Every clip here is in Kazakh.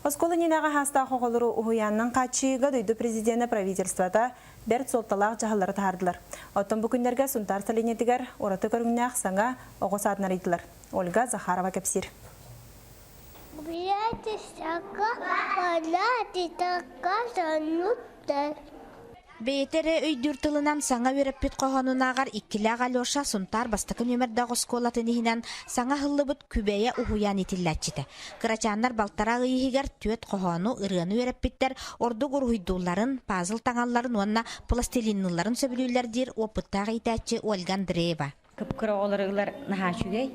Осколы ненеға хаста қоғылыру ұхуянның қатшыға дөйді президенті правительствата бәрт солталақ жағалары тағардылар. Оттан бүкіндерге сұнтар сәленетігер ораты көріңнәқ саңа оғы саатынар етілер. Ольга Захарова кәпсір. Бейтере өйдүр тылынан саңа өреппет қоғанунағар иккіләғ Алеша сұнтар бастықы нөмірді ғосқолатынығынан саңа хыллыбыт күбәйе ұхуян етілләтчіті. Қырачандар балтара ғыйығар төет қоғану ұрыны өреппеттер орды ғұрғыйдуларын, пазыл таңаларын, онына пластилинныларын сөбілілердер опыттағы итәтчі Ольга Андреева. Күпкірі оларығылар нахашугай,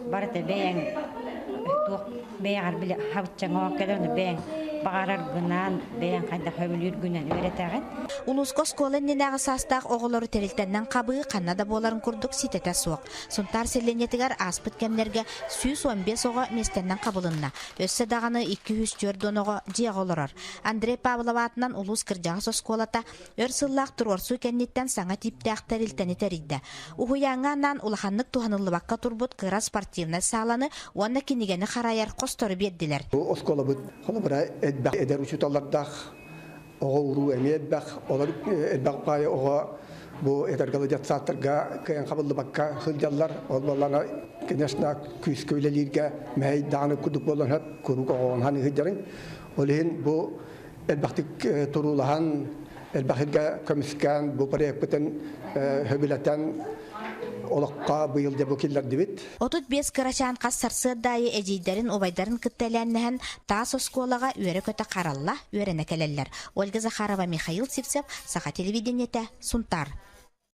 барыты бәйін, бәйіғар білі хавытчаңа оққадарыны бәйін. Бағарар гынан, бәйін қайда хөбілер гынан өретәғын. Улускос коленненағы састақ оғылары терілтеннен қабығы қаннада боларын күрдік ситеті суық. Сұнтар селенетігер аспыт кәмлерге 115 оғы местеннен қабылынна. Өссі дағаны 204 оғы жиғ олырар. Андрей Павлова атынан улус кіржағы сосколата өрсыллақ тұрорсу кәннеттен саңа типтәқ тәрілтені тәрілді. Ухуяңанан улаханлық туғанылы баққа турбут қыра спортивна сағланы, онна кенегені қарайар қосторы берділер. Eder uçutallardaq oğa uru emiyetbaq olar elbaq payı oğa bu edergalı jatsaatlarga kayan qaballı bakka hıljallar olmalarına kenesna küs köylelirge meydanı kuduk bolan hep kuruk oğan hani hıljarın olehin bu elbaqtik turulahan elbaqilga komiskan bu parayakpıtan höbilatan Olaqqa bu yılda bu killer dibit. 35 kıraçan qas sarsıdayı ejidlerin obayların kıttalännehän taas oskolaga üere köte qaralla üerene keleller. Olga Zakharova, Mikhail Sivsev, Saha televideniyete, Suntar.